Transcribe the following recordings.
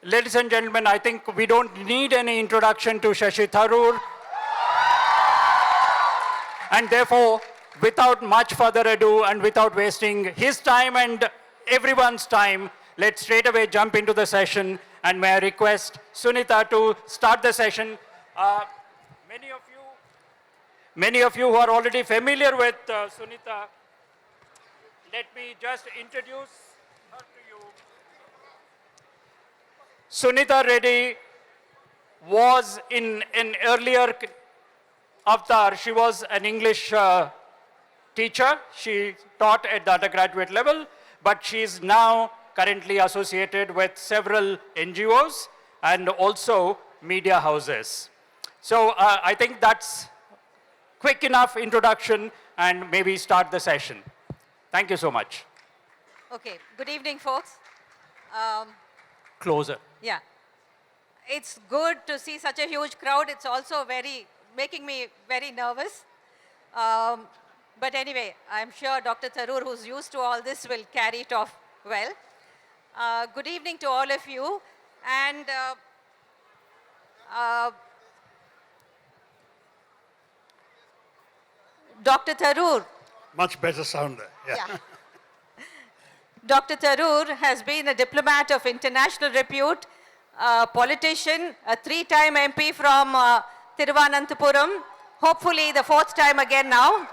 Ladies and gentlemen, I think we don't need any introduction to Shashi Tharoor. And therefore, without much further ado and without wasting his time and everyone's time, let's straight away jump into the session. And may I request Sunita to start the session. Many of you who are already familiar with Sunita, let me just introduce her to you. Sunita Reddy was in an earlier avatar. She was an English teacher. She taught at the undergraduate level, but she is now currently associated with several NGOs and also media houses. So I think that's quick enough introduction, and maybe start the session. Thank you so much. Okay, good evening, folks. Closer. Yeah, it's good to see such a huge crowd. It's also making me very nervous. But anyway, I'm sure Dr. Tharoor, who's used to all this, will carry it off well. Good evening to all of you. And Dr. Tharoor. Much better sound there. Yeah. Dr. Tharoor has been a diplomat of international repute, a politician, a 3-time MP from Thiruvananthapuram, hopefully the 4th time again now.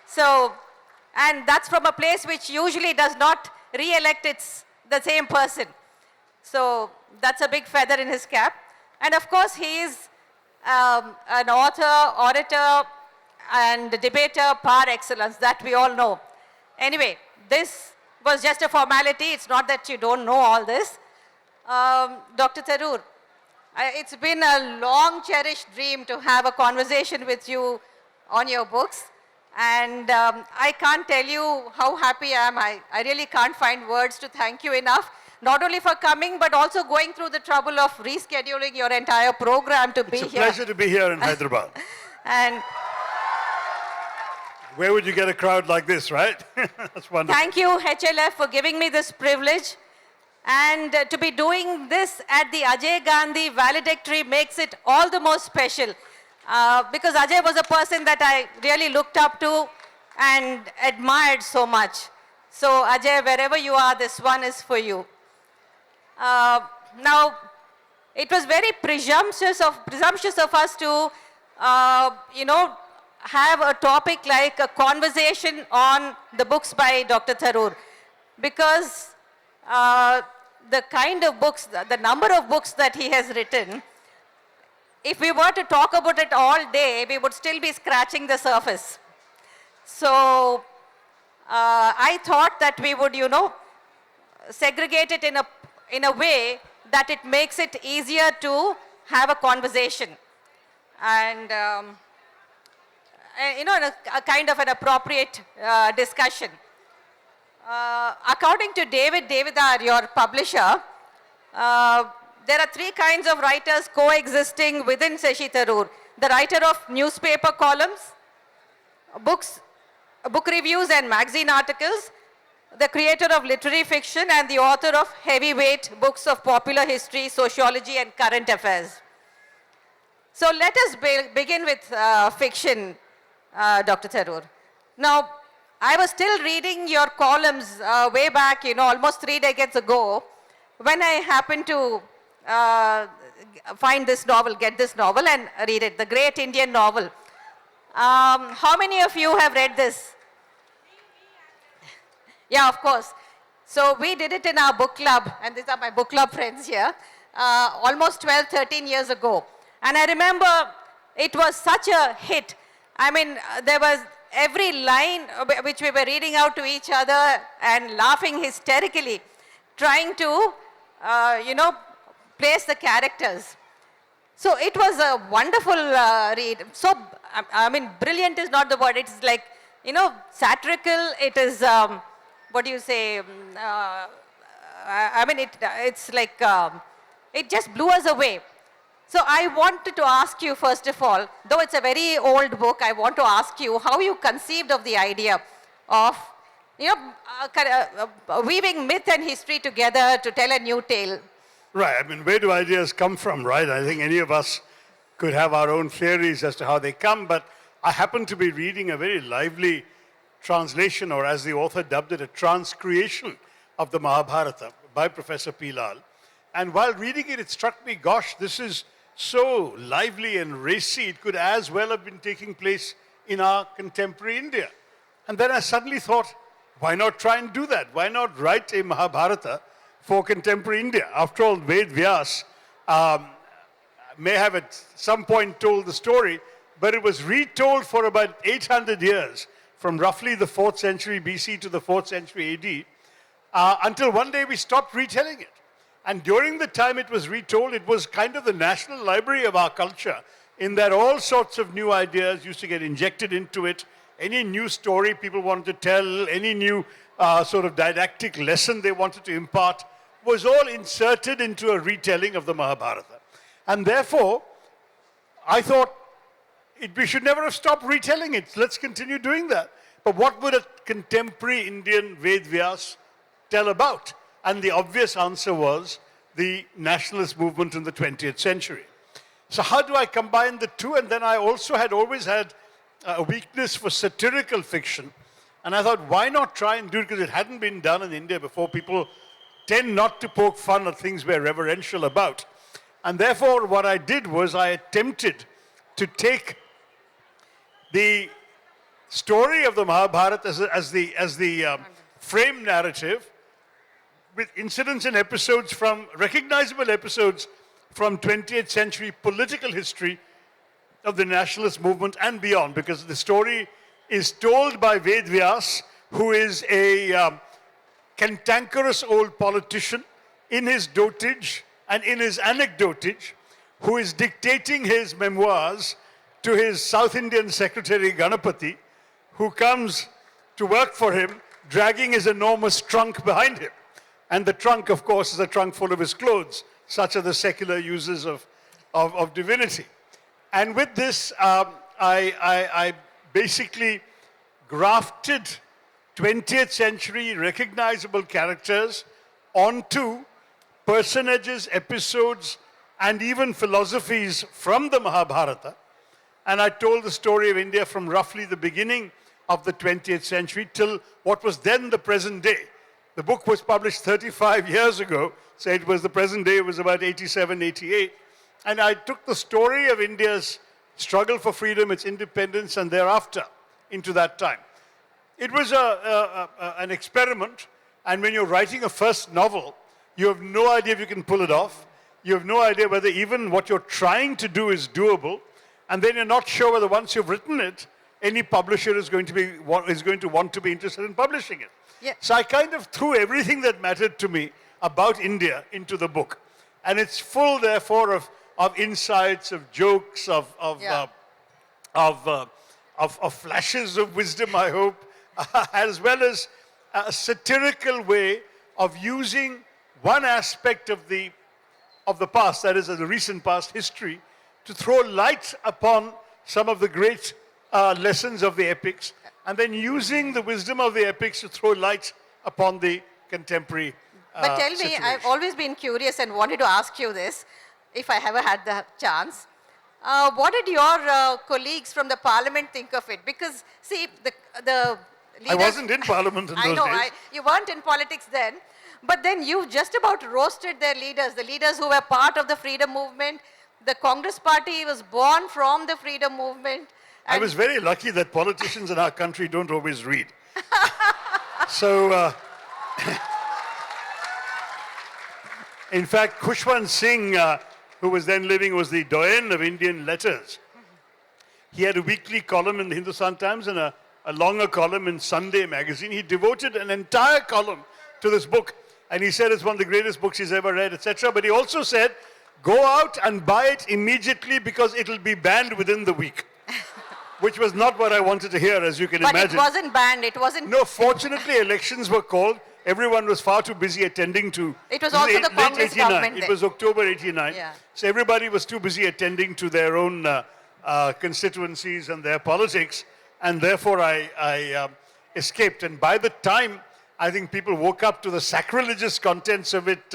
So, and that's from a place which usually does not re-elect the same person. So that's a big feather in his cap. And of course, he is an author, orator, and debater par excellence, that we all know. Anyway, this was just a formality. It's not that you don't know all this. Dr. Tharoor, it's been a long cherished dream to have a conversation with you on your books. And I can't tell you how happy I am. I really can't find words to thank you enough, not only for coming, but also going through the trouble of rescheduling your entire program to be here. It's a pleasure to be here in Hyderabad. And where would you get a crowd like this, right? That's wonderful. Thank you, HLF, for giving me this privilege. And to be doing this at the Ajay Gandhi Valedictory makes it all the more special. Because Ajay was a person that I really looked up to and admired so much. So Ajay, wherever you are, this one is for you. Now, it was very presumptuous of us to, have a topic like a conversation on the books by Dr. Tharoor. Because the kind of books, the number of books that he has written, if we were to talk about it all day, we would still be scratching the surface. So I thought that we would, segregate it in a way that it makes it easier to have a conversation. And, a kind of an appropriate discussion. According to David Devidar, your publisher, there are 3 kinds of writers coexisting within Shashi Tharoor. The writer of newspaper columns, book reviews and magazine articles, the creator of literary fiction, and the author of heavyweight books of popular history, sociology, and current affairs. So let us begin with fiction, Dr. Tharoor. Now, I was still reading your columns way back, almost 3 decades ago, when I happened to find this novel, get this novel and read it, the great Indian novel. How many of you have read this? Yeah, of course. So we did it in our book club, and these are my book club friends here, almost 12, 13 years ago. And I remember it was such a hit. I mean, there was every line which we were reading out to each other and laughing hysterically, trying to, place the characters. So it was a wonderful read. So, brilliant is not the word. It's like, satirical. It is, what do you say? It's like, it just blew us away. So I wanted to ask you, first of all, though it's a very old book, I want to ask you how you conceived of the idea of weaving myth and history together to tell a new tale. Right. I mean, where do ideas come from, right? I think any of us could have our own theories as to how they come, but I happen to be reading a very lively translation, or as the author dubbed it, a transcreation of the Mahabharata by Professor P. Lal. And while reading it, it struck me, gosh, this is so lively and racy, it could as well have been taking place in our contemporary India. And then I suddenly thought, why not try and do that? Why not write a Mahabharata for contemporary India? After all, Ved Vyas may have at some point told the story, but it was retold for about 800 years, from roughly the 4th century BC to the 4th century AD, until one day we stopped retelling it. And during the time it was retold, it was kind of the national library of our culture, in that all sorts of new ideas used to get injected into it. Any new story people wanted to tell, any new sort of didactic lesson they wanted to impart, was all inserted into a retelling of the Mahabharata. And therefore, I thought we should never have stopped retelling it. Let's continue doing that. But what would a contemporary Indian Ved Vyas tell about? And the obvious answer was the nationalist movement in the 20th century. So how do I combine the two? And then I also had always had a weakness for satirical fiction. And I thought, why not try and do it? Because it hadn't been done in India before. People tend not to poke fun at things we're reverential about. And therefore, what I did was I attempted to take the story of the Mahabharata as the frame narrative, with incidents and episodes from, recognizable episodes from 20th century political history of the nationalist movement and beyond, because the story is told by Ved Vyas, who is a cantankerous old politician in his dotage and in his anecdotage, who is dictating his memoirs to his South Indian secretary Ganapati, who comes to work for him, dragging his enormous trunk behind him. And the trunk, of course, is a trunk full of his clothes. Such are the secular uses of divinity. And with this, I basically grafted 20th century recognizable characters onto personages, episodes, and even philosophies from the Mahabharata. And I told the story of India from roughly the beginning of the 20th century till what was then the present day. The book was published 35 years ago, so it was the present day, it was about 87, 88. And I took the story of India's struggle for freedom, its independence, and thereafter into that time. It was an experiment, and when you're writing a first novel, you have no idea if you can pull it off. You have no idea whether even what you're trying to do is doable, and then you're not sure whether once you've written it, any publisher is going to want to be interested in publishing it. Yeah. So I kind of threw everything that mattered to me about India into the book. And it's full, therefore, of insights, of jokes, of flashes of wisdom, I hope, as well as a satirical way of using one aspect of the past, that is, of the recent past history, to throw light upon some of the great lessons of the epics, and then using the wisdom of the epics to throw light upon the contemporary But tell me, situation. I've always been curious and wanted to ask you this, if I ever had the chance. What did your colleagues from the parliament think of it? Because, see, the leaders... I wasn't in parliament in those I know, days. you weren't in politics then, but then you just about roasted their leaders, the leaders who were part of the freedom movement. The Congress party was born from the freedom movement. I was very lucky that politicians in our country don't always read. So, in fact, Khushwant Singh, who was then living, was the doyen of Indian letters. He had a weekly column in the Hindustan Times and a longer column in Sunday magazine. He devoted an entire column to this book. And he said it's one of the greatest books he's ever read, etc. But he also said, go out and buy it immediately because it'll be banned within the week. Which was not what I wanted to hear, as you can imagine. But it wasn't banned, it wasn't... No, fortunately, elections were called. Everyone was far too busy attending to... It was also the Congress government It was October 89. Yeah. So everybody was too busy attending to their own constituencies and their politics. And therefore, I escaped. And by the time I think people woke up to the sacrilegious contents of it,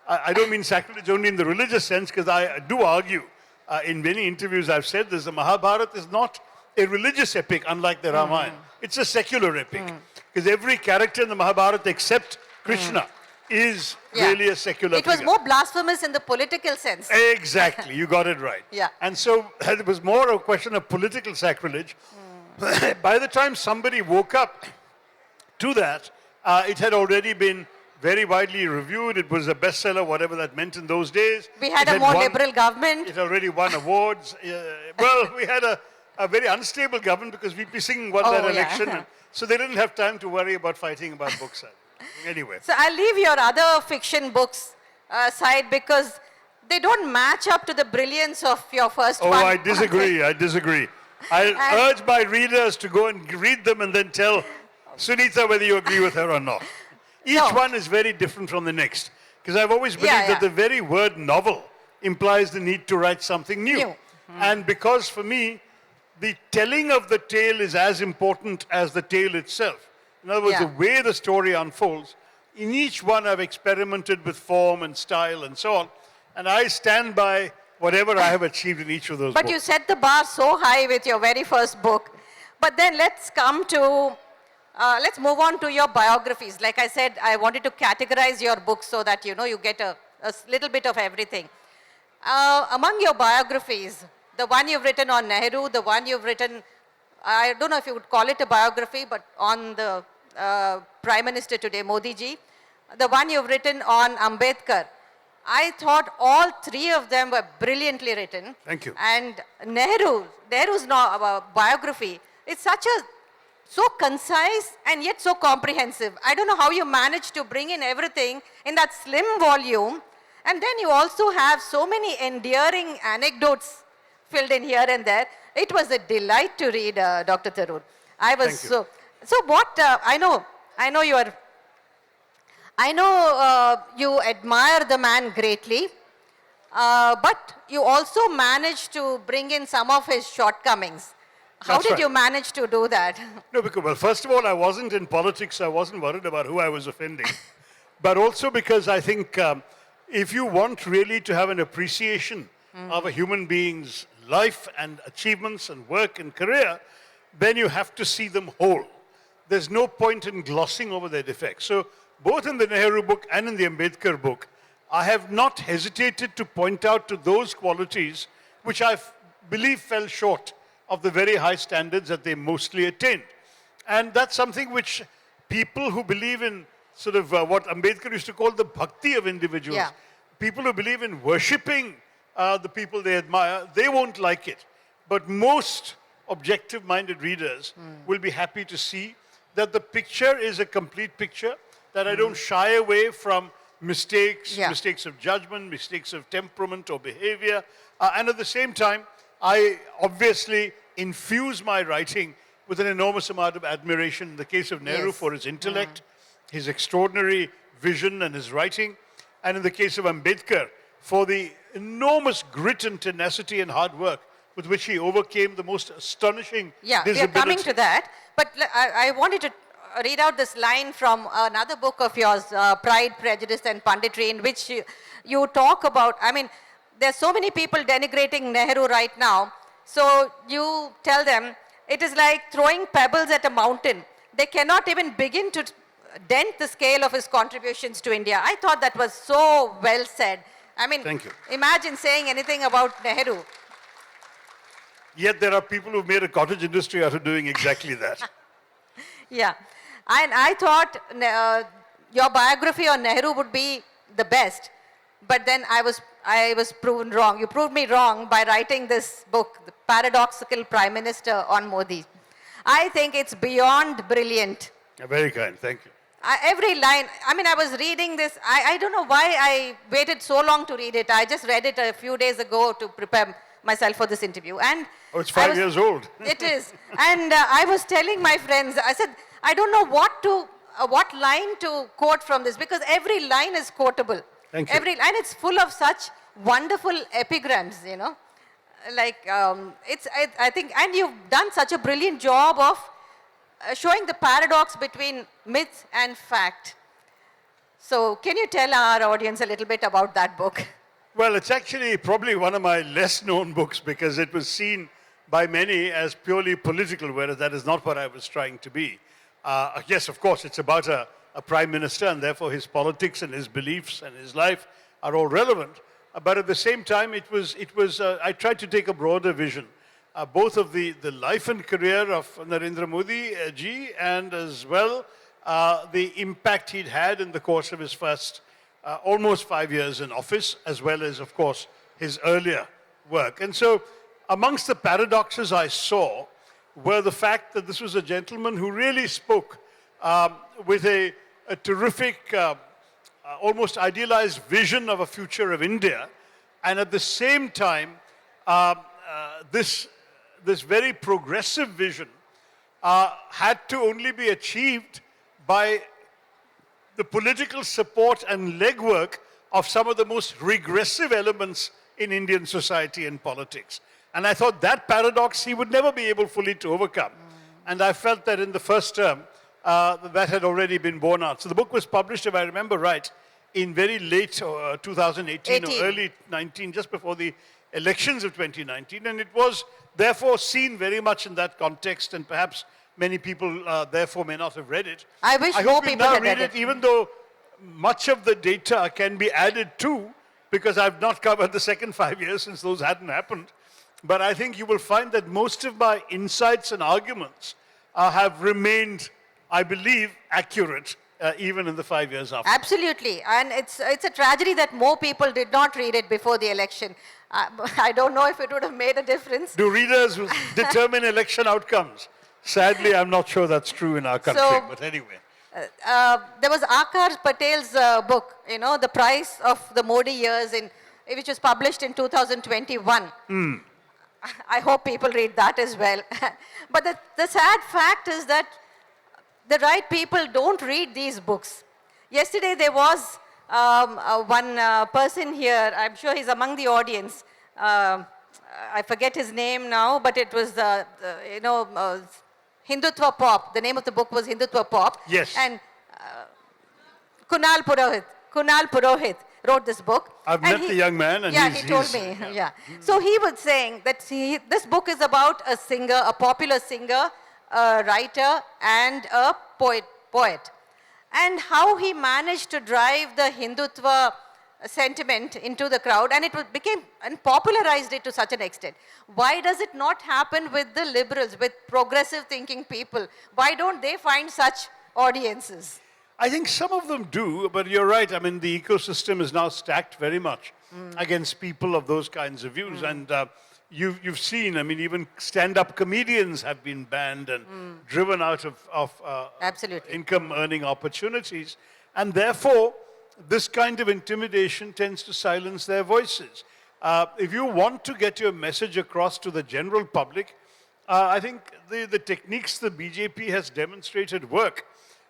I don't mean sacrilege only in the religious sense, because I do argue in many interviews I've said this, the Mahabharata is not a religious epic unlike the Ramayana. It's a secular epic. Because every character in the Mahabharata except Krishna is really a secular It was figure. more blasphemous in the political sense. Exactly, you got it right. Yeah. And so it was more a question of political sacrilege. By the time somebody woke up to that, it had already been very widely reviewed. It was a bestseller, whatever that meant in those days. We had It a more won- liberal government. It already won awards. Well, we had a very unstable government because VP Singh won that Oh, yeah. election. And so they didn't have time to worry about fighting about books. Anyway. So I'll leave your other fiction books aside because they don't match up to the brilliance of your first Oh, one. I disagree. I disagree. I urge my readers to go and read them and then tell Sunita whether you agree with her or not. Each No. one is very different from the next. Because I've always believed Yeah, that the very word novel implies the need to write something new. New. And because for me, the telling of the tale is as important as the tale itself. In other words, Yeah. the way the story unfolds. In each one, I've experimented with form and style and so on. And I stand by whatever I have achieved in each of those But books. you set the bar so high with your very first book. But then let's let's move on to your biographies. Like I said, I wanted to categorize your books so that, you get a little bit of everything. Among your biographies, the one you've written on Nehru, the one you've written, I don't know if you would call it a biography, but on the Prime Minister today, Modi ji, the one you've written on Ambedkar, I thought all three of them were brilliantly written. Thank you. And Nehru's biography, it's so concise and yet so comprehensive. I don't know how you managed to bring in everything in that slim volume. And then you also have so many endearing anecdotes filled in here and there. It was a delight to read, Dr. Tharoor. I was Thank you. so what, I know you admire the man greatly, but you also managed to bring in some of his shortcomings. How That's did right. you manage to do that? No, because, well, first of all, I wasn't in politics. I wasn't worried about who I was offending. But also because I think if you want really to have an appreciation of a human being's life and achievements and work and career, then you have to see them whole. There's no point in glossing over their defects. So both in the Nehru book and in the Ambedkar book, I have not hesitated to point out to those qualities which I believe fell short of the very high standards that they mostly attained. And that's something which people who believe in sort of what Ambedkar used to call the bhakti of individuals, Yeah. people who believe in worshipping the people they admire, they won't like it. But most objective-minded readers will be happy to see that the picture is a complete picture, that I don't shy away from mistakes, Yeah. mistakes of judgment, mistakes of temperament or behavior. And at the same time, I obviously infuse my writing with an enormous amount of admiration in the case of Nehru Yes. for his intellect, his extraordinary vision and his writing, and in the case of Ambedkar for the enormous grit and tenacity and hard work with which he overcame the most astonishing Yeah, we are disability. coming to that. But I wanted to read out this line from another book of yours, Pride, Prejudice and Punditry, in which you talk about, there's so many people denigrating Nehru right now. So you tell them, it is like throwing pebbles at a mountain. They cannot even begin to dent the scale of his contributions to India. I thought that was so well said. Thank you. Imagine saying anything about Nehru. Yet there are people who've made a cottage industry out of doing exactly that. Yeah. And I thought your biography on Nehru would be the best. But then I was proven wrong. You proved me wrong by writing this book, The Paradoxical Prime Minister on Modi. I think it's beyond brilliant. Very kind, thank you. Every line, I was reading this. I don't know why I waited so long to read it. I just read it a few days ago to prepare myself for this interview. And Oh, it's 5 years old. It is. And I was telling my friends, I said, I don't know what line to quote from this because every line is quotable. Thank you. And it's full of such wonderful epigrams, Like, I think, and you've done such a brilliant job of showing the paradox between myth and fact. So can you tell our audience a little bit about that book? Well, it's actually probably one of my less known books because it was seen by many as purely political, whereas that is not what I was trying to be. Yes, of course, it's about a prime minister, and therefore his politics and his beliefs and his life are all relevant. But at the same time, I tried to take a broader vision, both of the life and career of Narendra Modi ji, and as well the impact he'd had in the course of his first almost 5 years in office, as well as, of course, his earlier work. And so amongst the paradoxes I saw were the fact that this was a gentleman who really spoke with a terrific, almost idealized vision of a future of India, and at the same time, this very progressive vision had to only be achieved by the political support and legwork of some of the most regressive elements in Indian society and politics. And I thought that paradox he would never be able fully to overcome. And I felt that in the first term, that had already been borne out. So the book was published, if I remember right, in very late 2018 or early 19, just before the elections of 2019. And it was therefore seen very much in that context, and perhaps many people therefore may not have read it. I wish more hope you people now had read read it, even though much of the data can be added to, because I've not covered the second 5 years since those hadn't happened. But I think you will find that most of my insights and arguments have remained, I believe, accurate even in the 5 years after. Absolutely. And it's a tragedy that more people did not read it before the election. I don't know if it would have made a difference. Do readers determine election outcomes? Sadly, I'm not sure that's true in our country, but anyway. There was Akar Patel's book, you know, The Price of the Modi Years, which was published in 2021. I hope people read that as well. But the sad fact is that the right people don't read these books. Yesterday there was one person here, I'm sure he's among the audience. I forget his name now, but it was, Hindutva Pop. The name of the book was Hindutva Pop. Yes. And Kunal Purohit wrote this book. I've met the young man, and he told me. Yeah. So he was saying that this book is about a singer, a popular singer, a writer, and a poet. And how he managed to drive the Hindutva sentiment into the crowd, and became and popularized it to such an extent. Why does it not happen with the liberals, with progressive thinking people? Why don't they find such audiences? I think some of them do, but you're right. I mean, the ecosystem is now stacked very much against people of those kinds of views. And you've seen, I mean, even stand-up comedians have been banned and driven out of Absolutely. income-earning opportunities. And therefore, this kind of intimidation tends to silence their voices. If you want to get your message across to the general public, I think the techniques the BJP has demonstrated work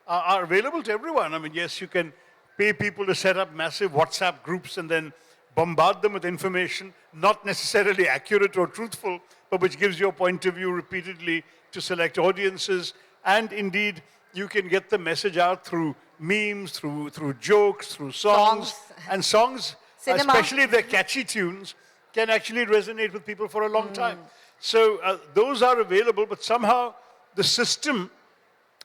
are available to everyone. I mean, yes, you can pay people to set up massive WhatsApp groups and then bombard them with information, not necessarily accurate or truthful, but which gives your point of view repeatedly to select audiences. And indeed, you can get the message out through memes, through jokes, through songs. And songs, Cinema. especially if they're catchy tunes, can actually resonate with people for a long time. So those are available, but somehow the system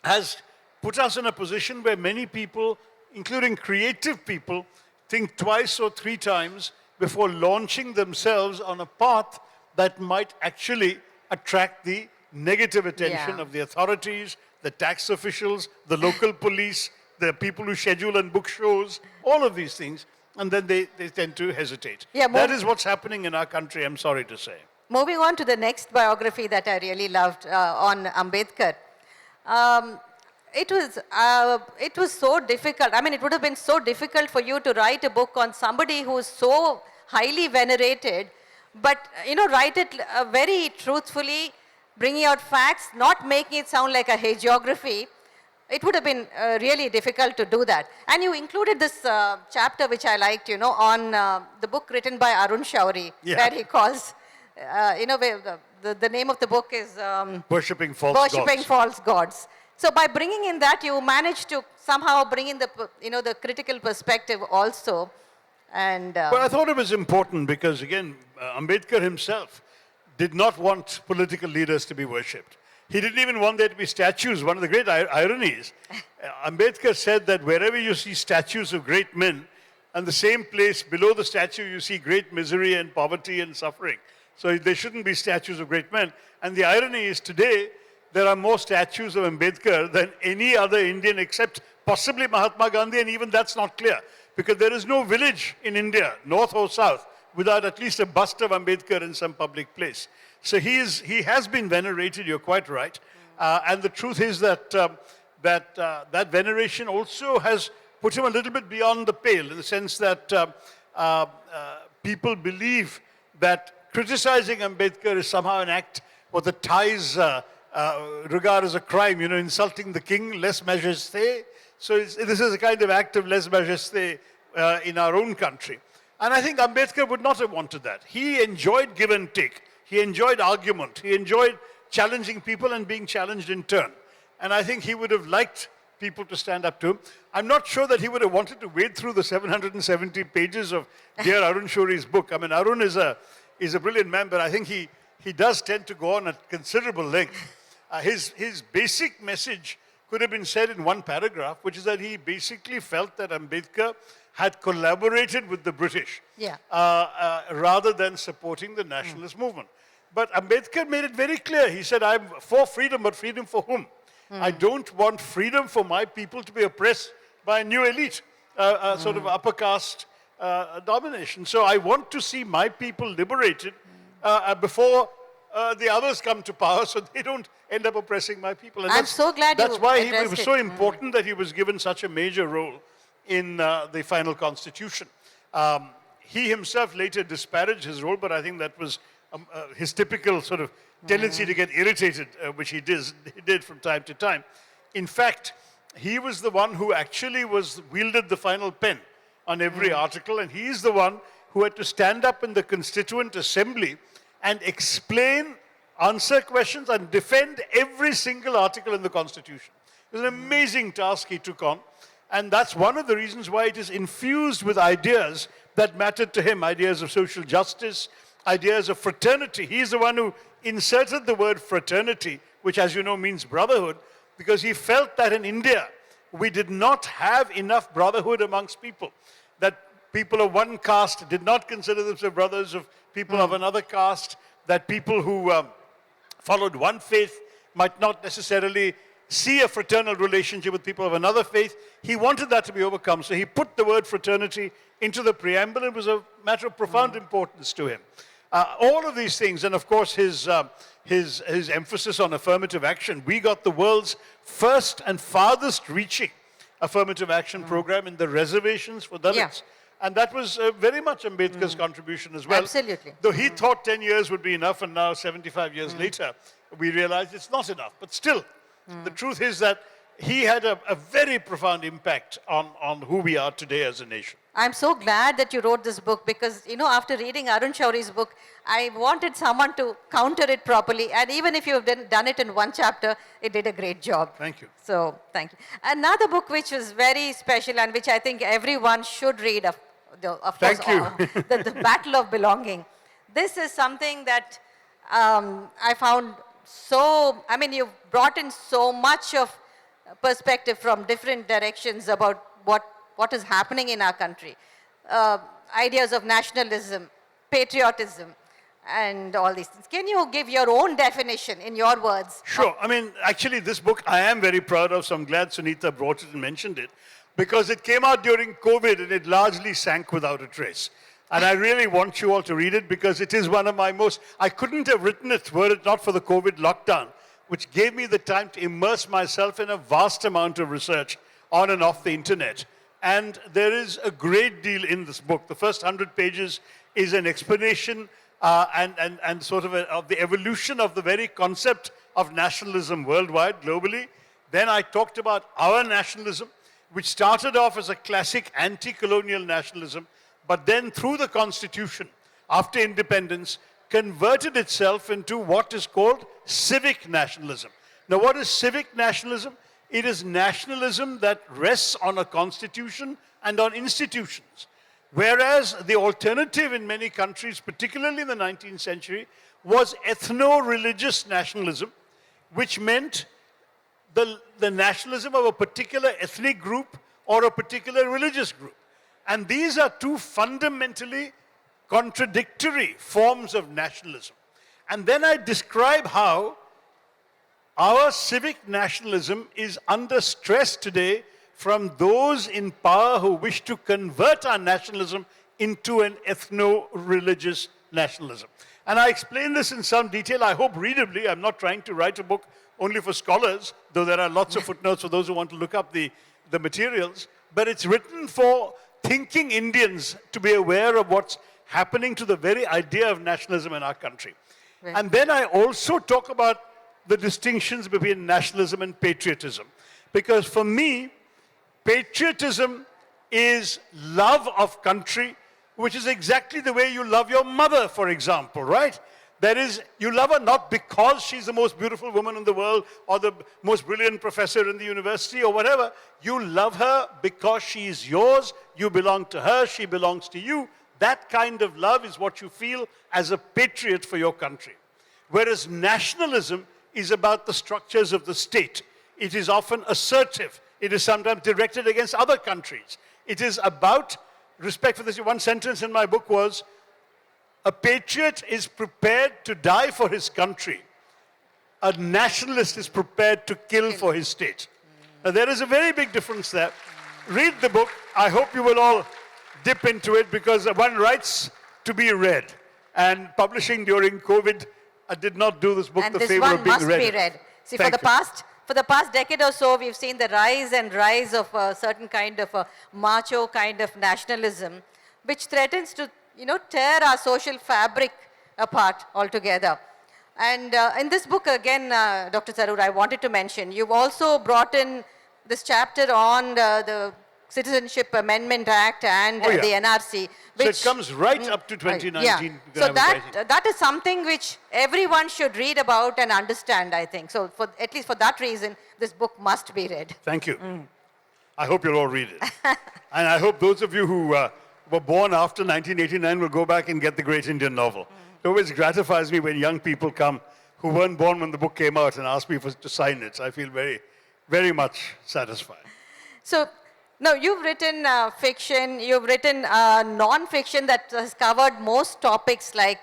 has put us in a position where many people, including creative people, think twice or three times before launching themselves on a path that might actually attract the negative attention of the authorities, the tax officials, the local police, the people who schedule and book shows, all of these things, and then they tend to hesitate. That is what's happening in our country, I'm sorry to say. Moving on to the next biography that I really loved on Ambedkar. It was so difficult. I mean, it would have been so difficult for you to write a book on somebody who is so highly venerated, but, you know, write it very truthfully, bringing out facts, not making it sound like a hagiography. It would have been really difficult to do that. And you included this chapter, which I liked, you know, on the book written by Arun Shourie, where he calls, the name of the book is... Worshipping False Gods. False Gods. So by bringing in that, you managed to somehow bring in the, the critical perspective also. And Well, I thought it was important because, again, Ambedkar himself did not want political leaders to be worshipped. He didn't even want there to be statues. One of the great ironies, Ambedkar said that wherever you see statues of great men, and the same place below the statue you see great misery and poverty and suffering. So there shouldn't be statues of great men. And the irony is today, there are more statues of Ambedkar than any other Indian except possibly Mahatma Gandhi, and even that's not clear. Because there is no village in India, north or south, without at least a bust of Ambedkar in some public place. So he has been venerated, you're quite right. And the truth is that that veneration also has put him a little bit beyond the pale, in the sense that people believe that criticizing Ambedkar is somehow an act what the Thais regard as a crime, insulting the king, lèse majesté. So this is a kind of act of lèse majesté in our own country. And I think Ambedkar would not have wanted that. He enjoyed give and take. He enjoyed argument. He enjoyed challenging people and being challenged in turn. And I think he would have liked people to stand up to him. I'm not sure that he would have wanted to wade through the 770 pages of dear Arun Shoury's book. I mean, Arun is a brilliant man, but I think he does tend to go on at considerable length. His basic message could have been said in one paragraph, which is that he basically felt that Ambedkar had collaborated with the British rather than supporting the nationalist movement. But Ambedkar made it very clear. He said, I'm for freedom, but freedom for whom? I don't want freedom for my people to be oppressed by a new elite, sort of upper caste domination. So I want to see my people liberated before the others come to power, so they don't end up oppressing my people. And I'm so glad that's you why addressed it was it. so important that he was given such a major role in the final constitution. He himself later disparaged his role, but I think that was his typical sort of tendency to get irritated, which he did from time to time. In fact, he was the one who actually wielded the final pen on every article, and he is the one who had to stand up in the Constituent Assembly and explain, answer questions, and defend every single article in the Constitution. It was an amazing task he took on, and that's one of the reasons why it is infused with ideas that mattered to him, ideas of social justice, ideas of fraternity. He's the one who inserted the word fraternity, which, as you know, means brotherhood, because he felt that in India, we did not have enough brotherhood amongst people, that people of one caste did not consider themselves brothers of people of another caste, that people who followed one faith might not necessarily see a fraternal relationship with people of another faith. He wanted that to be overcome, so he put the word fraternity into the preamble. It was a matter of profound importance to him. All of these things, and of course his emphasis on affirmative action. We got the world's first and farthest reaching affirmative action program in the reservations for Dalits. Yeah. And that was very much Ambedkar's contribution as well. Absolutely. Though he thought 10 years would be enough, and now 75 years later, we realize it's not enough. But still, the truth is that he had a very profound impact on who we are today as a nation. I'm so glad that you wrote this book because, after reading Arun Shoury's book, I wanted someone to counter it properly. And even if you've done it in one chapter, it did a great job. Thank you. So, thank you. Another book which is very special and which I think everyone should read, of course, Thank you. the Battle of Belonging. This is something that I found you've brought in so much of perspective from different directions about what is happening in our country. Ideas of nationalism, patriotism, and all these things. Can you give your own definition in your words? Sure. Actually, this book I am very proud of, so I'm glad Sunita brought it and mentioned it, because it came out during COVID and it largely sank without a trace. And I really want you all to read it because it is one of my I couldn't have written it were it not for the COVID lockdown, which gave me the time to immerse myself in a vast amount of research on and off the internet. And there is a great deal in this book. The first 100 pages is an explanation and sort of the evolution of the very concept of nationalism worldwide, globally. Then I talked about our nationalism, which started off as a classic anti-colonial nationalism, but then through the Constitution, after independence, converted itself into what is called civic nationalism. Now, what is civic nationalism? It is nationalism that rests on a constitution and on institutions. Whereas the alternative in many countries, particularly in the 19th century, was ethno-religious nationalism, which meant the nationalism of a particular ethnic group or a particular religious group. And these are two fundamentally contradictory forms of nationalism. And then I describe how our civic nationalism is under stress today from those in power who wish to convert our nationalism into an ethno-religious nationalism. And I explain this in some detail, I hope readably. I'm not trying to write a book only for scholars, though there are lots of footnotes for those who want to look up the materials. But it's written for thinking Indians to be aware of what's happening to the very idea of nationalism in our country. Right. And then I also talk about the distinctions between nationalism and patriotism. Because for me, patriotism is love of country, which is exactly the way you love your mother, for example, right? That is, you love her not because she's the most beautiful woman in the world or the most brilliant professor in the university or whatever. You love her because she is yours, you belong to her, she belongs to you. That kind of love is what you feel as a patriot for your country. Whereas nationalism is about the structures of the state. It is often assertive. It is sometimes directed against other countries. It is about respect for this. One sentence in my book was, a patriot is prepared to die for his country. A nationalist is prepared to kill for his state. Now, there is a very big difference there. Read the book. I hope you will all dip into it because one writes to be read. And publishing during COVID, I did not do this book And the this favor one of being must read. be read. See, Thank for the past decade or so, we've seen the rise and rise of a certain kind of a macho kind of nationalism, which threatens to, tear our social fabric apart altogether. And in this book, again, Dr. Tharoor, I wanted to mention, you've also brought in this chapter on the Citizenship Amendment Act and Oh, yeah. the NRC. So it comes right up to 2019. Yeah. So that is something which everyone should read about and understand, I think. So at least for that reason, this book must be read. Thank you. I hope you'll all read it. And I hope those of you who were born after 1989 will go back and get the great Indian novel. It always gratifies me when young people come who weren't born when the book came out and ask me to sign it. I feel very, very much satisfied. So, now you've written fiction, you've written non-fiction that has covered most topics like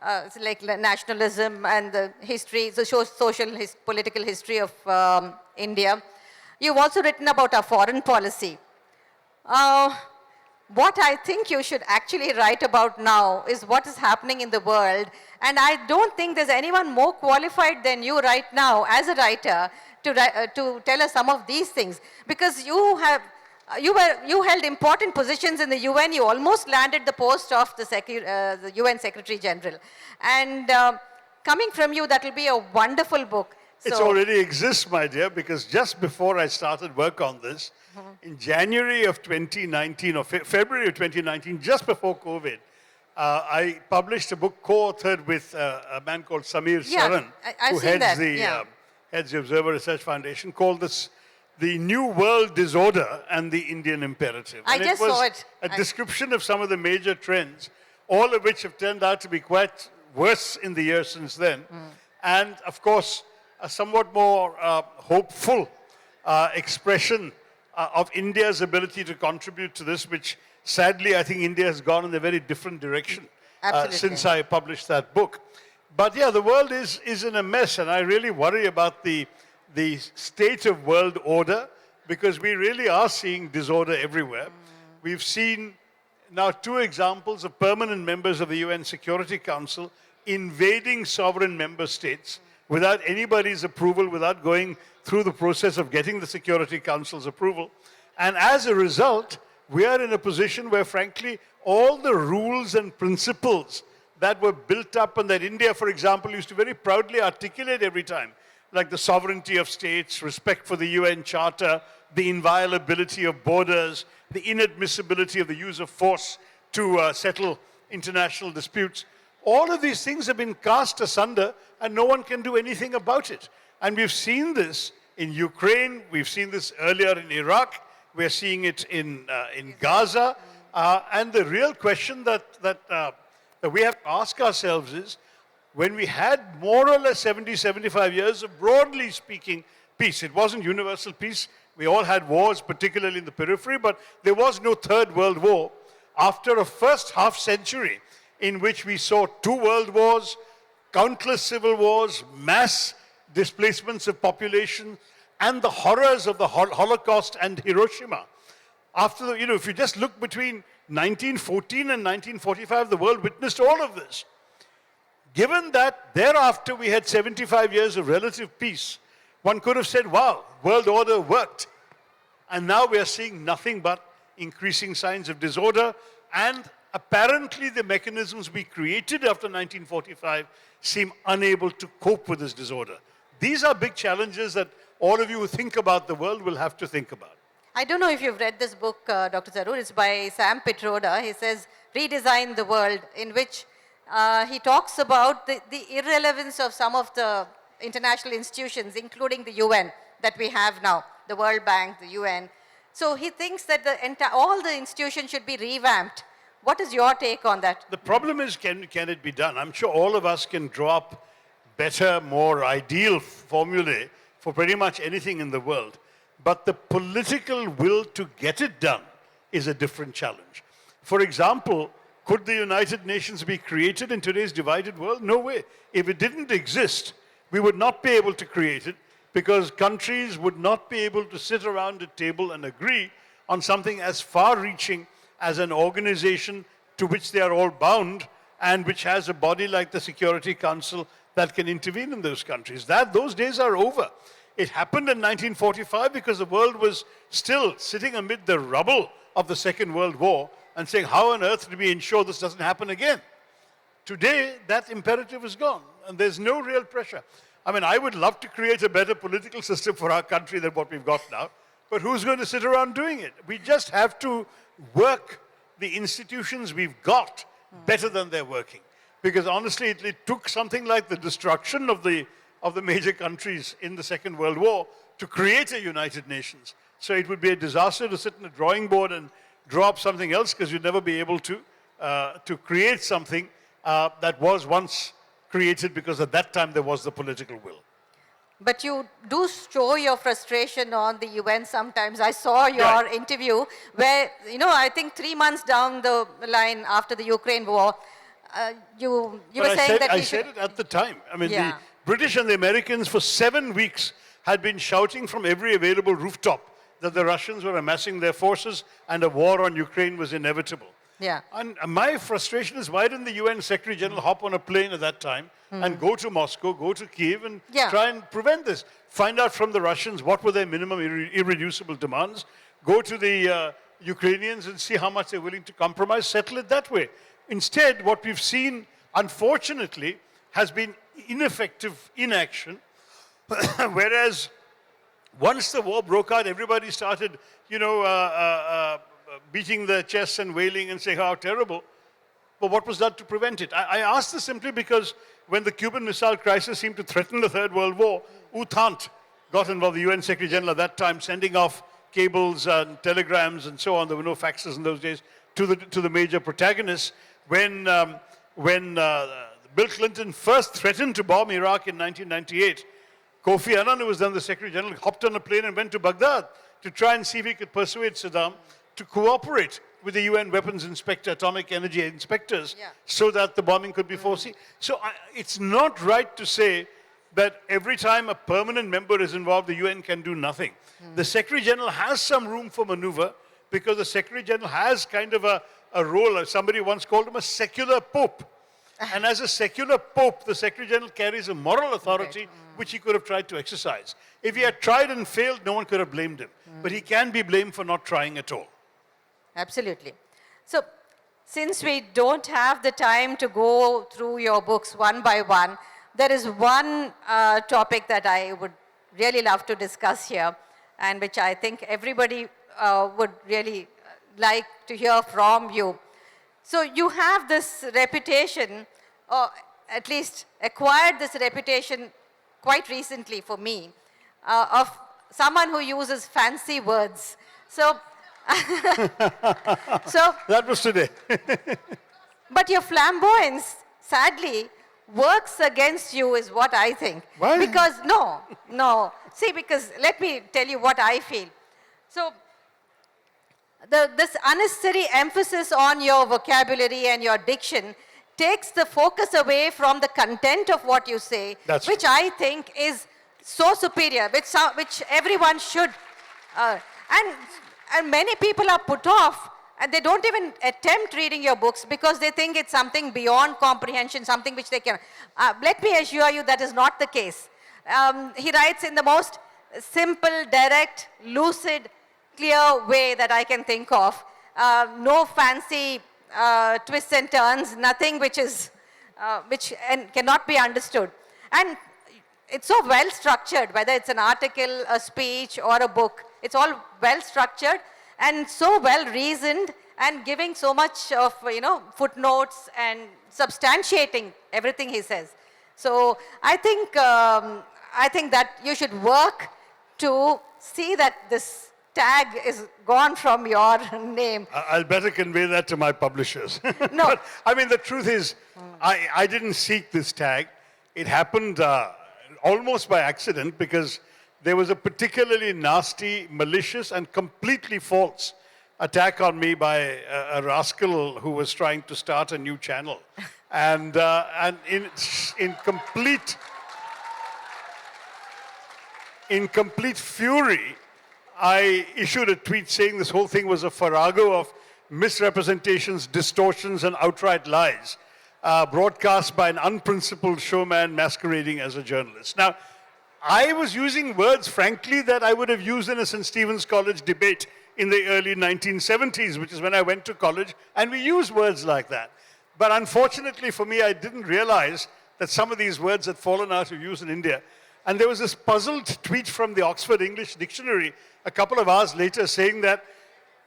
nationalism and the history, the political history of India. You've also written about our foreign policy. What I think you should actually write about now is what is happening in the world. And I don't think there's anyone more qualified than you right now as a writer to tell us some of these things. Because you held important positions in the UN. You almost landed the post of the UN Secretary General. And coming from you, that will be a wonderful book. It already exists, my dear, because just before I started work on this, in January of 2019, or February of 2019, just before COVID, I published a book co-authored with a man called Samir Saran, who heads the Observer Research Foundation, called this The New World Disorder and the Indian Imperative. I just saw it. A description of some of the major trends, all of which have turned out to be quite worse in the years since then. And, of course, a somewhat more hopeful expression of India's ability to contribute to this, which sadly I think India has gone in a very different direction since I published that book. But yeah, the world is in a mess, and I really worry about the state of world order, because we really are seeing disorder everywhere. We've seen now 2 examples of permanent members of the UN Security Council invading sovereign member states without anybody's approval, without going through the process of getting the Security Council's approval. And as a result, we are in a position where, frankly, all the rules and principles that were built up and that India, for example, used to very proudly articulate every time, like the sovereignty of states, respect for the UN Charter, the inviolability of borders, the inadmissibility of the use of force to settle international disputes. All of these things have been cast asunder and no one can do anything about it. And we've seen this in Ukraine. We've seen this earlier in Iraq. We're seeing it in Gaza. And the real question that we have to ask ourselves is, when we had more or less 70, 75 years of, broadly speaking, peace. It wasn't universal peace. We all had wars, particularly in the periphery, but there was no Third World War. After a first half century in which we saw 2 world wars, countless civil wars, mass displacements of population, and the horrors of the Holocaust and Hiroshima. After the, if you just look between 1914 and 1945, the world witnessed all of this. Given that thereafter we had 75 years of relative peace, one could have said, wow, world order worked. And now we are seeing nothing but increasing signs of disorder, and apparently the mechanisms we created after 1945 seem unable to cope with this disorder. These are big challenges that all of you who think about the world will have to think about. I don't know if you've read this book, Dr. Tharoor. It's by Sam Pitroda. He says, Redesign the World, in which he talks about the irrelevance of some of the international institutions, including the UN that we have now, the World Bank, the UN. So he thinks that all the institutions should be revamped. What is your take on that? The problem is, can it be done? I'm sure all of us can draw up better, more ideal formulae for pretty much anything in the world. But the political will to get it done is a different challenge. For example, could the United Nations be created in today's divided world? No way. If it didn't exist, we would not be able to create it, because countries would not be able to sit around a table and agree on something as far-reaching as an organization to which they are all bound, and which has a body like the Security Council that can intervene in those countries. Those days are over. It happened in 1945 because the world was still sitting amid the rubble of the Second World War and saying, how on earth do we ensure this doesn't happen again? Today, that imperative is gone, and there's no real pressure. I mean, I would love to create a better political system for our country than what we've got now, but who's going to sit around doing it? We just have to work the institutions we've got better than they're working. Because honestly, it took something like the destruction of the major countries in the Second World War to create a United Nations. So it would be a disaster to sit in a drawing board and draw up something else, because you'd never be able to create something that was once created, because at that time there was the political will. But you do show your frustration on the UN sometimes. I saw your interview where, I think 3 months down the line after the Ukraine war, you were saying that I said it at the time. I mean, Yeah. the British and the Americans for 7 weeks had been shouting from every available rooftop that the Russians were amassing their forces and a war on Ukraine was inevitable. Yeah. And my frustration is, why didn't the UN Secretary General hop on a plane at that time and go to Moscow, go to Kiev, and try and prevent this? Find out from the Russians what were their minimum irreducible demands, go to the Ukrainians and see how much they're willing to compromise, settle it that way. Instead, what we've seen, unfortunately, has been ineffective inaction, whereas once the war broke out, everybody started, beating their chests and wailing and saying how terrible. But what was done to prevent it? I ask this simply because when the Cuban Missile Crisis seemed to threaten the Third World War, U Thant got involved, the UN Secretary General at that time, sending off cables and telegrams and so on. There were no faxes in those days to the major protagonists. When Bill Clinton first threatened to bomb Iraq in 1998, Kofi Annan, who was then the Secretary General, hopped on a plane and went to Baghdad to try and see if he could persuade Saddam to cooperate with the UN weapons inspector, atomic energy inspectors, so that the bombing could be foreseen. So it's not right to say that every time a permanent member is involved, the UN can do nothing. The Secretary General has some room for maneuver, because the Secretary General has kind of a role. Somebody once called him a secular pope. And as a secular pope, the Secretary General carries a moral authority which he could have tried to exercise. If he had tried and failed, no one could have blamed him. But he can be blamed for not trying at all. Absolutely. So, since we don't have the time to go through your books one by one, there is one topic that I would really love to discuss here, and which I think everybody would really like to hear from you. So you have this reputation, or at least acquired this reputation quite recently for me, of someone who uses fancy words. So, so, That was today. but your flamboyance, sadly, works against you is what I think. Why? Because, no. See, because let me tell you what I feel. So, this unnecessary emphasis on your vocabulary and your diction takes the focus away from the content of what you say, That's which true. I think is so superior, which everyone should. And many people are put off and they don't even attempt reading your books because they think it's something beyond comprehension, something which they can. Let me assure you that is not the case. He writes in the most simple, direct, lucid, clear way that I can think of. No fancy twists and turns, nothing which cannot be understood. And it's so well structured, whether it's an article, a speech, or a book. It's all well structured and so well reasoned and giving so much of, footnotes and substantiating everything he says. So I think that you should work to see that this tag is gone from your name. I'll better convey that to my publishers. No. But, I mean, the truth is, I didn't seek this tag. It happened almost by accident because there was a particularly nasty, malicious, and completely false attack on me by a rascal who was trying to start a new channel. And in complete fury, I issued a tweet saying this whole thing was a farrago of misrepresentations, distortions, and outright lies, broadcast by an unprincipled showman masquerading as a journalist. Now, I was using words, frankly, that I would have used in a St. Stephen's College debate in the early 1970s, which is when I went to college, and we used words like that. But unfortunately for me, I didn't realize that some of these words had fallen out of use in India. And there was this puzzled tweet from the Oxford English Dictionary a couple of hours later saying that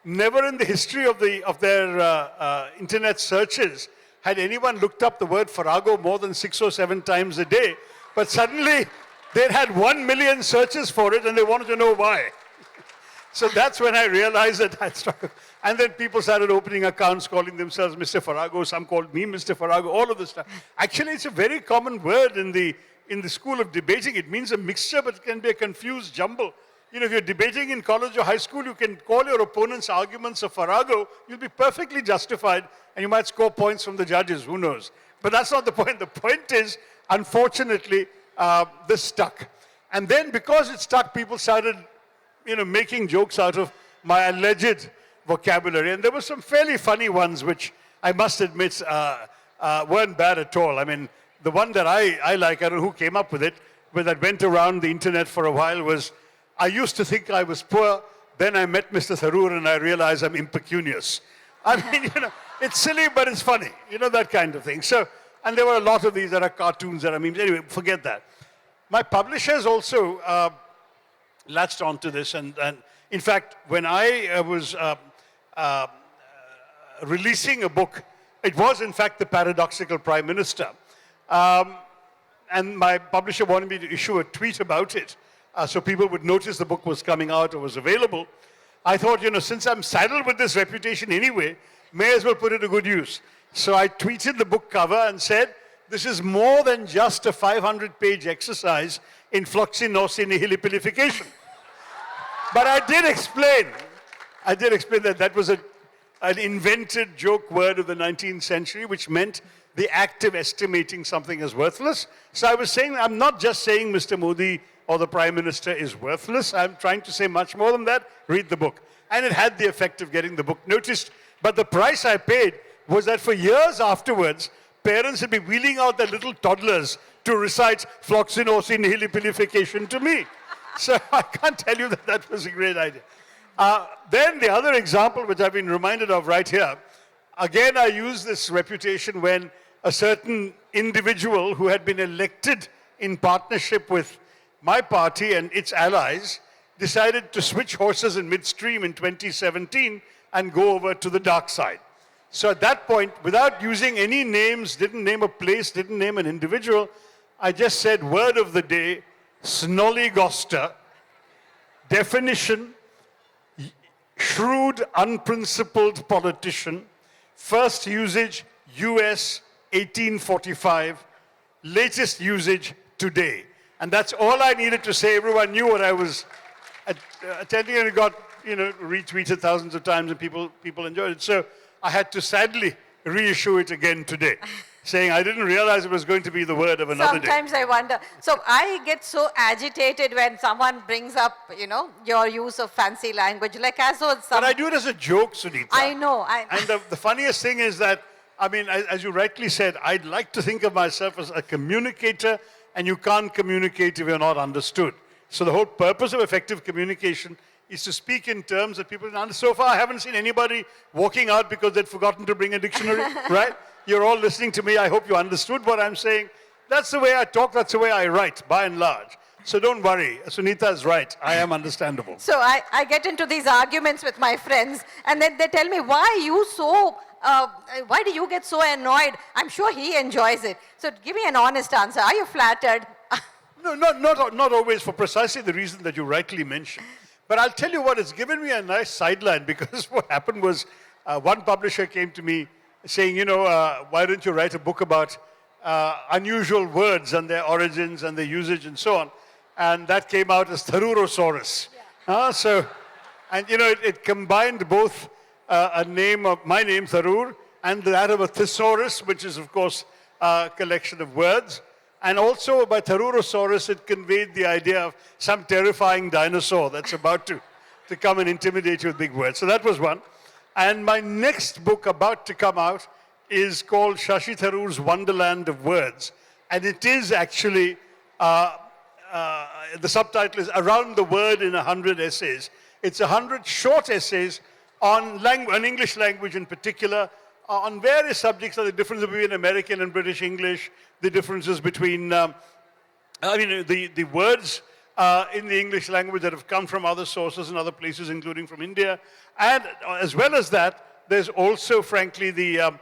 never in the history of their internet searches had anyone looked up the word farrago more than 6 or 7 times a day. But suddenly they'd had 1 million searches for it and they wanted to know why. So that's when I realized that I'd struggled. And then people started opening accounts calling themselves Mr. Farrago. Some called me Mr. Farrago, all of this stuff. Actually, it's a very common word in the school of debating. It means a mixture, but it can be a confused jumble. If you're debating in college or high school, you can call your opponent's arguments a farrago. You'll be perfectly justified, and you might score points from the judges. Who knows? But that's not the point. The point is, unfortunately, this stuck. And then because it stuck, people started, making jokes out of my alleged vocabulary. And there were some fairly funny ones, which I must admit weren't bad at all. I mean, the one that I like, I don't know who came up with it, but that went around the internet for a while was, I used to think I was poor, then I met Mr. Tharoor and I realized I'm impecunious. I mean, it's silly, but it's funny, that kind of thing. So, and there were a lot of these that are cartoons, that are memes. Anyway, forget that. My publishers also latched onto this, and in fact, when I was releasing a book, it was in fact The Paradoxical Prime Minister. And my publisher wanted me to issue a tweet about it so people would notice the book was coming out or was available. I thought, since I'm saddled with this reputation anyway, may as well put it to good use. So I tweeted the book cover and said, this is more than just a 500-page exercise in floxinosi nihilipilification. But I did explain that that was an invented joke word of the 19th century, which meant the act of estimating something as worthless. So I was saying, I'm not just saying Mr. Modi or the Prime Minister is worthless. I'm trying to say much more than that. Read the book. And it had the effect of getting the book noticed. But the price I paid was that for years afterwards, parents would be wheeling out their little toddlers to recite floxinosi nihilipilification to me. So I can't tell you that that was a great idea. Then the other example, which I've been reminded of right here, again, I used this reputation when a certain individual who had been elected in partnership with my party and its allies decided to switch horses in midstream in 2017 and go over to the dark side. So at that point, without using any names, didn't name a place, didn't name an individual, I just said, word of the day, Snollygoster. definition, shrewd, unprincipled politician, first usage, US 1845, latest usage today. And that's all I needed to say. Everyone knew what I was attending, and it got, retweeted thousands of times, and people enjoyed it. So I had to sadly reissue it again today, saying I didn't realize it was going to be the word of another day. Sometimes I wonder. So I get so agitated when someone brings up, your use of fancy language, like as though it's some... But I do it as a joke, Sunita. I know. And the funniest thing is that, as you rightly said, I'd like to think of myself as a communicator, and you can't communicate if you're not understood. So the whole purpose of effective communication is to speak in terms that people can understand. So far, I haven't seen anybody walking out because they'd forgotten to bring a dictionary, right? You're all listening to me. I hope you understood what I'm saying. That's the way I talk. That's the way I write, by and large. So don't worry. Sunita is right. I am understandable. So I get into these arguments with my friends, and then they tell me, why do you get so annoyed? I'm sure he enjoys it. So give me an honest answer. Are you flattered? No, not always, for precisely the reason that you rightly mentioned. But I'll tell you what, it's given me a nice sideline, because what happened was one publisher came to me saying, why don't you write a book about unusual words and their origins and their usage and so on. And that came out as Tharoorosaurus. Yeah. It combined both a name of my name, Tharoor, and that of a thesaurus, which is, of course, a collection of words. And also, by Tharoorosaurus, it conveyed the idea of some terrifying dinosaur that's about to come and intimidate you with big words. So that was one. And my next book about to come out is called Shashi Tharoor's Wonderland of Words. And it is actually, the subtitle is Around the Word in 100 Essays. It's 100 short essays on English language in particular, on various subjects, like the difference between American and British English, the differences between, the words in the English language that have come from other sources and other places, including from India. And as well as that, there's also, frankly, there's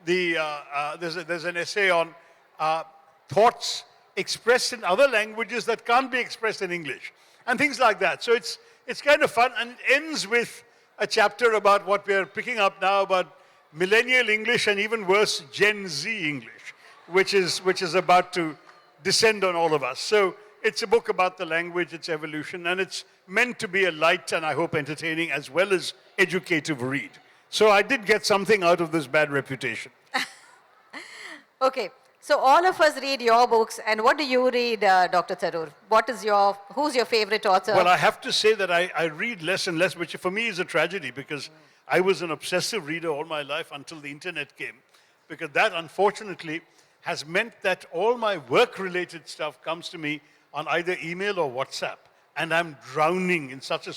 an essay on thoughts expressed in other languages that can't be expressed in English, and things like that. So it's kind of fun, and it ends with a chapter about what we're picking up now about millennial English, and even worse, Gen Z English, which is about to descend on all of us. So it's a book about the language, its evolution, and it's meant to be a light and, I hope, entertaining as well as educative read. So I did get something out of this bad reputation. Okay, so all of us read your books, and what do you read, Dr. Tharoor? Who's your favorite author? Well, I have to say that I read less and less, which for me is a tragedy, because I was an obsessive reader all my life until the internet came, because that, unfortunately, has meant that all my work-related stuff comes to me on either email or WhatsApp, and I'm drowning in such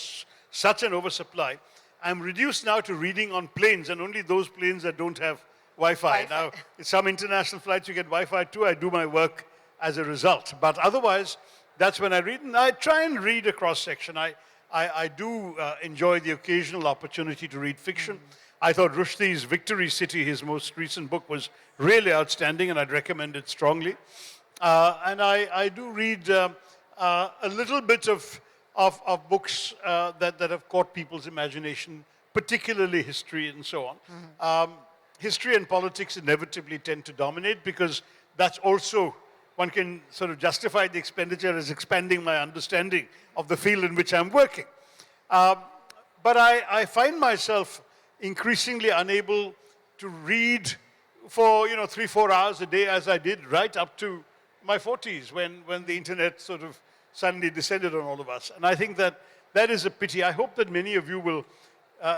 an oversupply. I'm reduced now to reading on planes, and only those planes that don't have Wi-Fi. Now, in some international flights you get Wi-Fi too. I do my work as a result. But otherwise, that's when I read, and I try and read a cross-section. I do enjoy the occasional opportunity to read fiction. I thought Rushdie's Victory City, his most recent book, was really outstanding, and I'd recommend it strongly. And I do read a little bit of books that have caught people's imagination, particularly history and so on. History and politics inevitably tend to dominate, because that's also, one can sort of justify the expenditure as expanding my understanding of the field in which I'm working. But I find myself increasingly unable to read for 3-4 hours a day, as I did right up to my 40s, when the internet sort of suddenly descended on all of us. And I think that is a pity. I hope that many of you will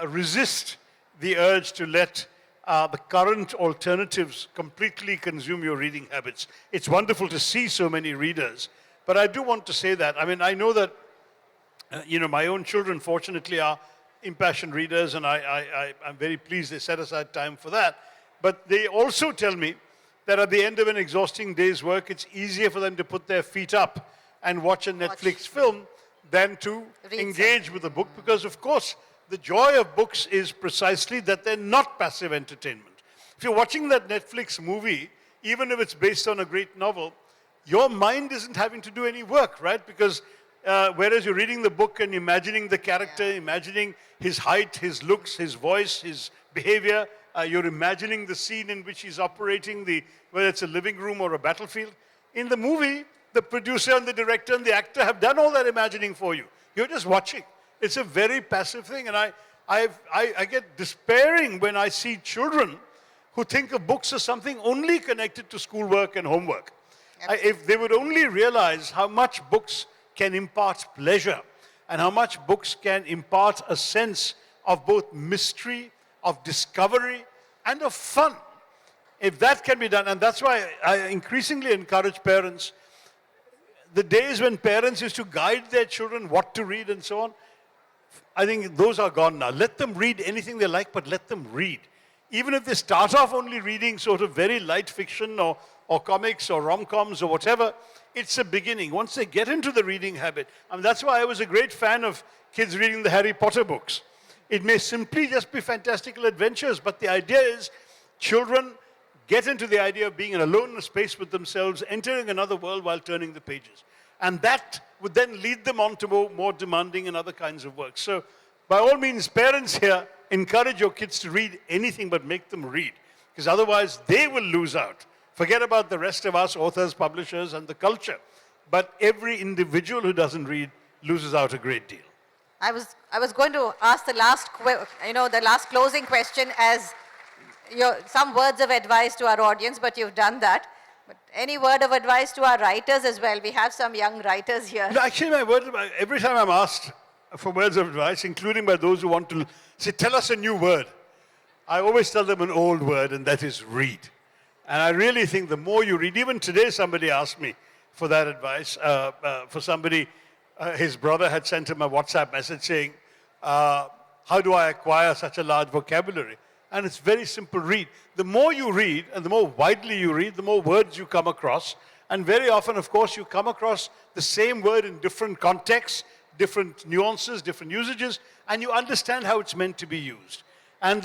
resist the urge to let the current alternatives completely consume your reading habits. It's wonderful to see so many readers, but I do want to say that. I know that my own children, fortunately, are impassioned readers, and I'm very pleased they set aside time for that. But they also tell me that at the end of an exhausting day's work, it's easier for them to put their feet up and watch a Netflix film than to engage with a book, because, of course, the joy of books is precisely that they're not passive entertainment. If you're watching that Netflix movie, even if it's based on a great novel, your mind isn't having to do any work, right? Because Whereas you're reading the book and imagining the character, imagining his height, his looks, his voice, his behavior. You're imagining the scene in which he's operating, whether it's a living room or a battlefield. In the movie, the producer and the director and the actor have done all that imagining for you. You're just watching. It's a very passive thing. And I get despairing when I see children who think of books as something only connected to schoolwork and homework. If they would only realize how much books can impart pleasure and how much books can impart a sense of both mystery, of discovery, and of fun. If that can be done, and that's why I increasingly encourage parents, the days when parents used to guide their children what to read and so on, I think those are gone now. Let them read anything they like, but let them read. Even if they start off only reading sort of very light fiction or comics or rom-coms or whatever, it's a beginning. Once they get into the reading habit, that's why I was a great fan of kids reading the Harry Potter books. It may simply just be fantastical adventures, but the idea is children get into the idea of being alone in a space with themselves, entering another world while turning the pages. And that would then lead them on to more demanding and other kinds of work. So by all means, parents here, encourage your kids to read anything but make them read, because otherwise they will lose out. Forget about the rest of us, authors, publishers, and the culture. But every individual who doesn't read loses out a great deal. I was going to ask the last closing question as some words of advice to our audience, but you've done that. But any word of advice to our writers as well? We have some young writers here. No, actually, every time I'm asked for words of advice, including by those who want to say, tell us a new word, I always tell them an old word, and that is read. And I really think the more you read, even today somebody asked me for that advice, for somebody, his brother had sent him a WhatsApp message saying, how do I acquire such a large vocabulary? And it's very simple, read. The more you read and the more widely you read, the more words you come across. And very often, of course, you come across the same word in different contexts, different nuances, different usages, and you understand how it's meant to be used. And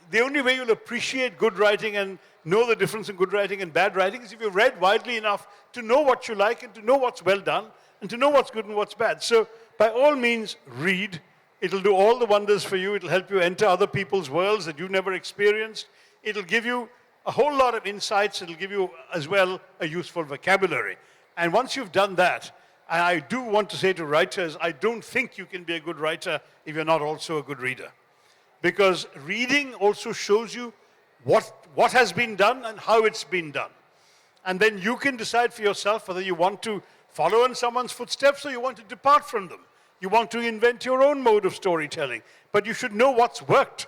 the only way you'll appreciate good writing and know the difference in good writing and bad writing is if you've read widely enough to know what you like and to know what's well done and to know what's good and what's bad. So by all means, read. It'll do all the wonders for you. It'll help you enter other people's worlds that you've never experienced. It'll give you a whole lot of insights. It'll give you as well a useful vocabulary. And once you've done that, and I do want to say to writers, I don't think you can be a good writer if you're not also a good reader. Because reading also shows you what has been done and how it's been done. And then you can decide for yourself whether you want to follow in someone's footsteps or you want to depart from them. You want to invent your own mode of storytelling. But you should know what's worked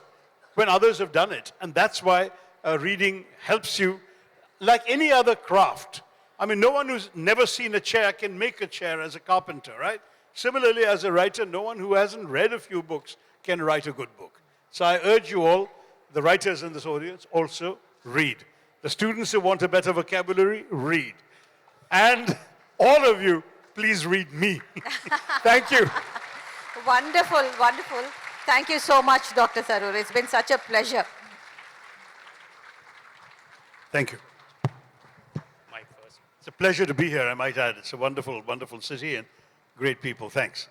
when others have done it. And that's why reading helps you like any other craft. I mean, no one who's never seen a chair can make a chair as a carpenter, right? Similarly, as a writer, no one who hasn't read a few books can write a good book. So I urge you all, the writers in this audience, also read. The students who want a better vocabulary, read. And all of you, please read me. Thank you. Wonderful, wonderful. Thank you so much, Dr. Tharoor. It's been such a pleasure. Thank you. It's a pleasure to be here, I might add. It's a wonderful, wonderful city and great people. Thanks.